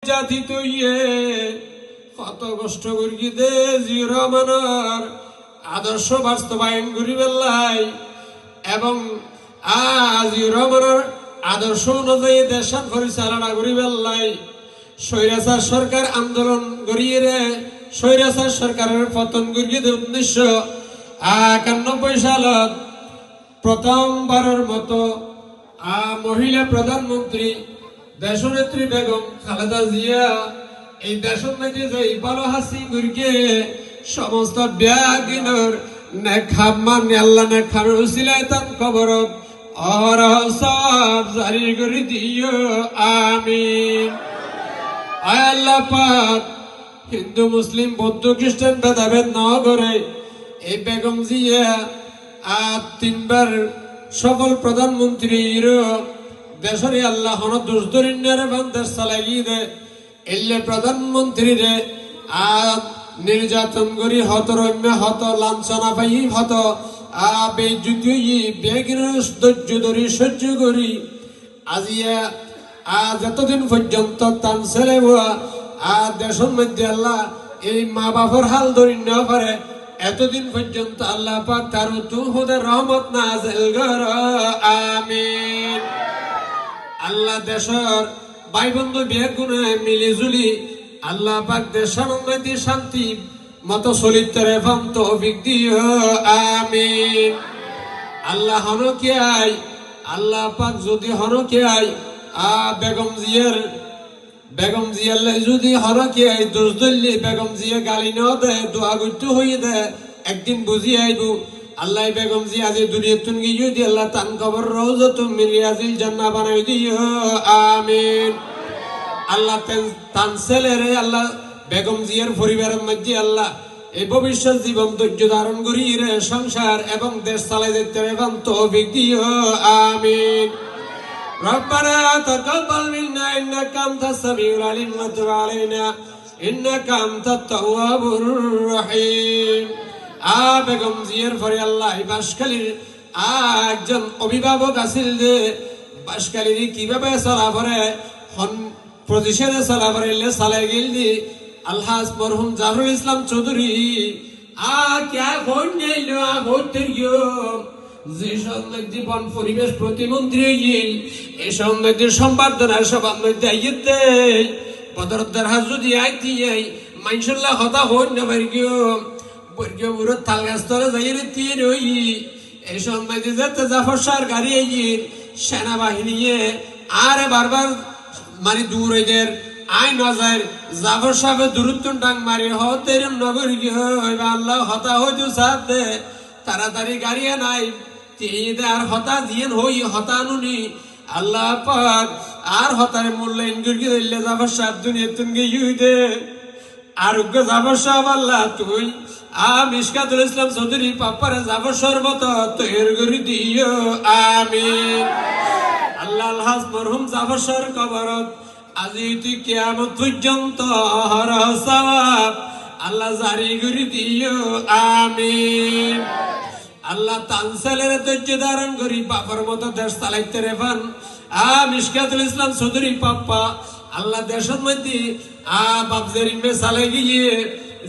নির্যাতিত ইয়ে কত কষ্ট করি দে জিয়র রহমানের আদর্শ বাস্তবায়ন করি বেলাই এবং জিয়র রহমানের আদর্শ অনুযায়ী দেশ পরিচালনা করি বেলাই স্বৈরাচার সরকার আন্দোলন করিয়ে রে স্বৈরাচার সরকারের পতন করিয়ে 1991 সালত প্রথমবারের মতো মহিলা প্রধানমন্ত্রী দেশনেত্রী বেগম খালেদা জিয়া এই দেশের মধ্যে যে ভালো হাসি গুরকে সমস্ত ব্যাগিনর নেখামান আল্লাহ নেখামের উসিলায় তান কবরত অরহ সব জারি করে দিও আমিন। আয় আল্লাহ পাক হিন্দু মুসলিম বৌদ্ধ খ্রিস্টান ভেদাভেদ না করে এই বেগম জিয়া 3বার সকল প্রধানমন্ত্রীর দেশের আল্লাহ হন দুষ্দরিন্যার দেশ চালাই দে এলে প্রধানমন্ত্রী রে নির্যাতন করি হত রম্য হত লাঞ্ছনা পাই হত বেজুতি বেগির ধৈর্য ধরি সহ্য করি আজিয়া যতদিন পর্যন্ত তান ছেলে দেশের মধ্যে আল্লাহ এই মা বাবার হাল ধরি না পারে এতদিন পর্যন্ত আল্লাহ পাক তার তুহুদের রহমত নাযিল কর আমিন। আল্লাহ দেশের ভাই বন্ধু বেগুনে মিলি জুলি আল্লাহ পাক দেশের মধ্যে শান্তি মতো চলিত্রে ফাম তৌফিক দিও আমিন। আল্লাহ হনকে আই আল্লাহ পাক যদি হনকে আই বেগম জিয়ার যদি হরকে আই দোষ ধরলি বেগম জিয়া গালি ন দে দোয়া গুট্টু হয়ে দে একদিন বুঝি আইব আল্লাহ বেগম জিয়া আজি দুনিয়া তুন গিয়ে দি আল্লাহ তান কবর রওজাতুম মিন রিয়াজিল জান্নাহ বানাই দিও আমিন। আল্লাহ তান ছেলেরে আল্লাহ বেগম জিয়ার পরিবারের মধ্যে আল্লাহ এই ভবিষ্যৎ জীবন ধৈর্য ধারণ করি রে সংসার এবং দেশ চালাই যেতে এবং তৌফিক দিও আমিন। ربنا تقبل منا إنك أنت السميع العليم وتب علينا إنك أنت التواب الرحيم। বেগম জিয়ার পরে আল্লাহ বাঁশখালীর একজন অভিভাবক আছিল যে বাঁশখালীর কিভাবে চলা পরে প্রতিষেধে চলা পরে চালাই গেল দি আলহাজ মরহুম জাফরুল ইসলাম চৌধুরী ক্যা ভোট নিল ভোটের যে সন্ন্যাসী বন পরিবেশ প্রতিমন্ত্রী এই সন্ন্যাসীর সম্বর্ধনার সবার মধ্যে আইতে বদরদ্দার হাজুদি আইতি মাইনসুল্লাহ হতা হন না বর্গীয় মুরত তাল গাছ তলে যাইরে তিন ওই এই সন্ন্যাসী যেতে জাফর শাহর গাড়ি আইন সেনাবাহিনী আরে বারবার মানে দূর এদের আই নজার জাফর সাহেব দূরত্ব ডাং মারি হতে নগর গিয়ে আল্লাহ হতা হইতো সাথে তাড়াতাড়ি গাড়িয়ে নাই আর হতা দিয়েন হই হতানুনি আল্লাহ পাক আর হতারে মূল্যায়ন করি দিলে জাফর সাহেব দুনিয়া তুমি ইউদে আরোগ্য জাফর সাহেব আল্লাহ তুই মিশকাতুল ইসলাম চৌধুরী পাপ্পারে জাফর শরবত তৈরি করে দিও আমিন। আল্লাহ আলহাজ মরহুম জাফর শাহর কবরত আজি তুই কিয়ামত পর্যন্ত হরহ সওয়াব আল্লাহ জারি করে দিও আমিন। আল্লাহ তানসালের ধৈর্য ধারণ করি বাবার মতো দেশ চালাইতে রেফান মিশকাতুল ইসলাম চৌধুরী পাপ্পা আল্লাহ দেশের মধ্যে বাপদের ইমে চালাই গিয়ে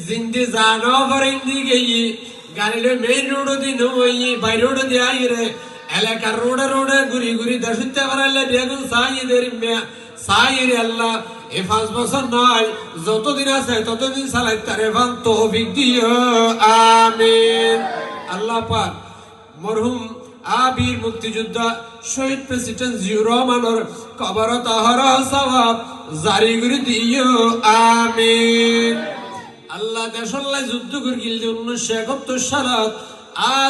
জিন্দি জানো ফরেন্দি গিয়ে গাড়িলে মেইন রোড দিন বাইরে রোড দিয়ে আইরে এলাকার রোডে রোডে ঘুরি ঘুরি দেশতে পারাইলে বেগুন সাইদের ইমে সাইরে আল্লাহ এই 5 বছর নয় যতদিন আছে ততদিন চালাইতে রেফান তৌফিক দিও আমিন। আল্লাহ পাক মরহুম বীর মুক্তিযোদ্ধা শহীদ প্রেসিডেন্ট জিয়র রহমানের কবরত হরহ সওয়াব জারি করে দিও আমিন। আল্লাহ দেশল্লাই যুদ্ধ করে গিল 1971 সালত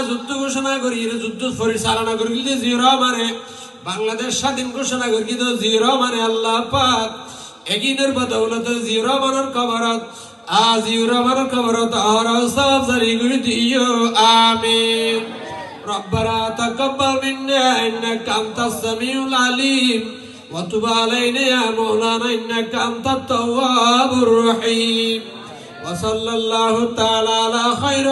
যুদ্ধ ঘোষণা করি যুদ্ধ পরিচালনা করে গিল জিয়র রহমানে বাংলাদেশ স্বাধীন ঘোষণা করে গিল জিয়র রহমানে আল্লাহ পাক এগিনের বদৌলতে জিয়র রহমানের কবরত জিয়র রহমানের কবরত হরহ সওয়াব জারি করে দিও আমিন। ربنا تقبل منا إنك أنت السميع العليم وتب علينا يا مولانا إنك أنت التواب الرحيم وصلى الله تعالى على خير